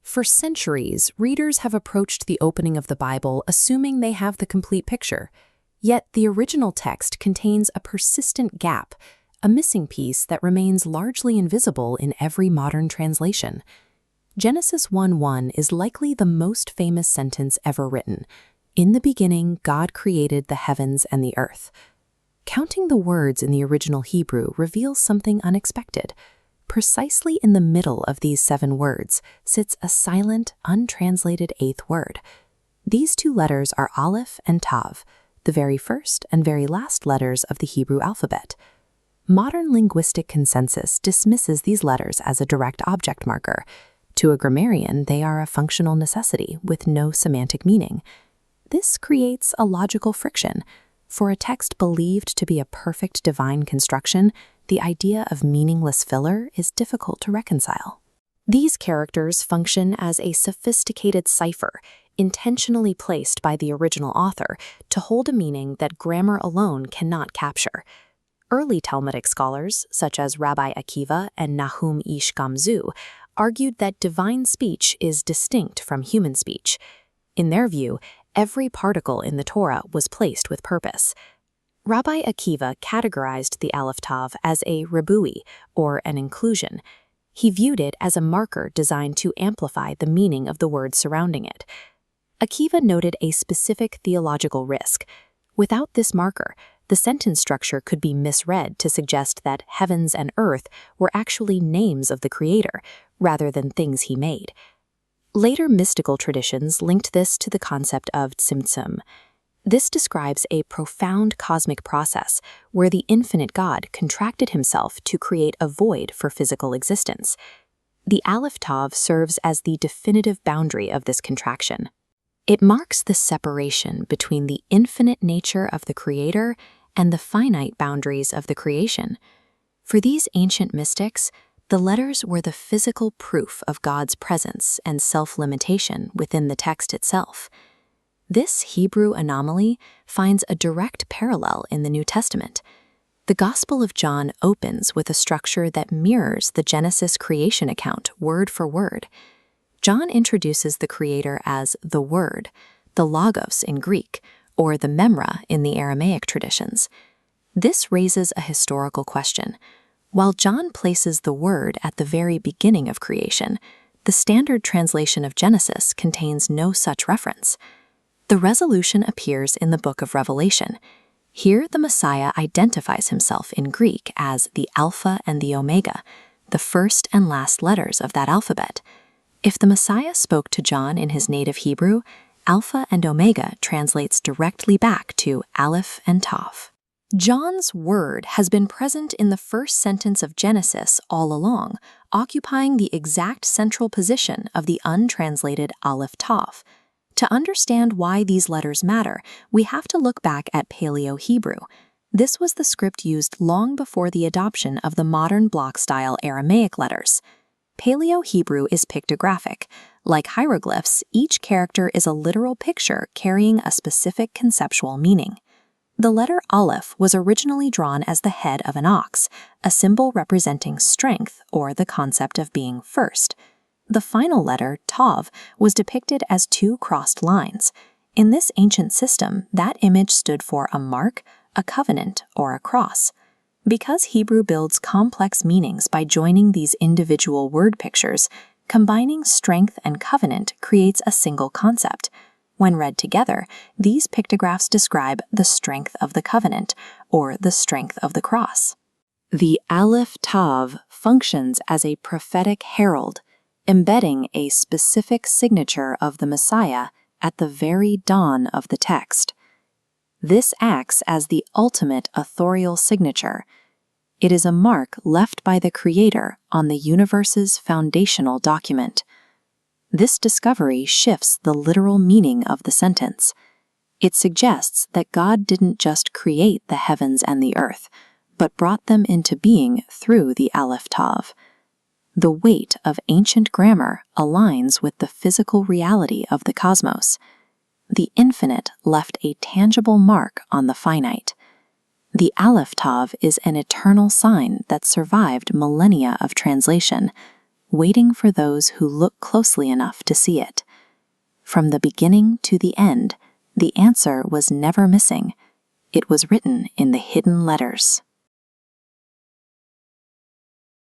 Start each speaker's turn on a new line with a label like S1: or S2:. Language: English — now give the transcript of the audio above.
S1: For centuries, readers have approached the opening of the Bible assuming they have the complete picture. Yet the original text contains a persistent gap, a missing piece that remains largely invisible in every modern translation. Genesis 1:1 is likely the most famous sentence ever written. In the beginning, God created the heavens and the earth. Counting the words in the original Hebrew reveals something unexpected. Precisely in the middle of these 7 words sits a silent, untranslated 8th word. These 2 letters are Aleph and Tav, the very first and very last letters of the Hebrew alphabet. Modern linguistic consensus dismisses these letters as a direct object marker. To a grammarian, they are a functional necessity with no semantic meaning. This creates a logical friction. For a text believed to be a perfect divine construction, the idea of meaningless filler is difficult to reconcile. These characters function as a sophisticated cipher, intentionally placed by the original author to hold a meaning that grammar alone cannot capture. Early Talmudic scholars, such as Rabbi Akiva and Nahum Ish Gamzu, argued that divine speech is distinct from human speech. In their view, every particle in the Torah was placed with purpose. Rabbi Akiva categorized the Aleph Tav as a ribui, or an inclusion. He viewed it as a marker designed to amplify the meaning of the words surrounding it. Akiva noted a specific theological risk. Without this marker, the sentence structure could be misread to suggest that heavens and earth were actually names of the Creator, rather than things he made. Later mystical traditions linked this to the concept of tzimtzum. This describes a profound cosmic process where the infinite God contracted himself to create a void for physical existence. The Aleph Tav serves as the definitive boundary of this contraction. It marks the separation between the infinite nature of the Creator and the finite boundaries of the creation. For these ancient mystics, the letters were the physical proof of God's presence and self-limitation within the text itself. This Hebrew anomaly finds a direct parallel in the New Testament. The Gospel of John opens with a structure that mirrors the Genesis creation account word for word. John introduces the Creator as the Word, the Logos in Greek, or the Memra in the Aramaic traditions. This raises a historical question. While John places the Word at the very beginning of creation, the standard translation of Genesis contains no such reference. The resolution appears in the book of Revelation. Here, the Messiah identifies himself in Greek as the Alpha and the Omega, the first and last letters of that alphabet. If the Messiah spoke to John in his native Hebrew, Alpha and Omega translates directly back to Aleph and Tav. John's word has been present in the first sentence of Genesis all along, occupying the exact central position of the untranslated Aleph Tav. To understand why these letters matter, we have to look back at Paleo-Hebrew. This was the script used long before the adoption of the modern block-style Aramaic letters. Paleo-Hebrew is pictographic. Like hieroglyphs, each character is a literal picture carrying a specific conceptual meaning. The letter Aleph was originally drawn as the head of an ox, a symbol representing strength or the concept of being first. The final letter, Tav, was depicted as 2 crossed lines. In this ancient system, that image stood for a mark, a covenant, or a cross. Because Hebrew builds complex meanings by joining these individual word pictures, combining strength and covenant creates a single concept. When read together, these pictographs describe the strength of the covenant, or the strength of the cross. The Aleph Tav functions as a prophetic herald, embedding a specific signature of the Messiah at the very dawn of the text. This acts as the ultimate authorial signature. It is a mark left by the Creator on the universe's foundational document. This discovery shifts the literal meaning of the sentence. It suggests that God didn't just create the heavens and the earth, but brought them into being through the Aleph Tav. The weight of ancient grammar aligns with the physical reality of the cosmos. The infinite left a tangible mark on the finite. The Aleph Tav is an eternal sign that survived millennia of translation. waiting for those who look closely enough to see it. From the beginning to the end, the answer was never missing. It was written in the hidden letters.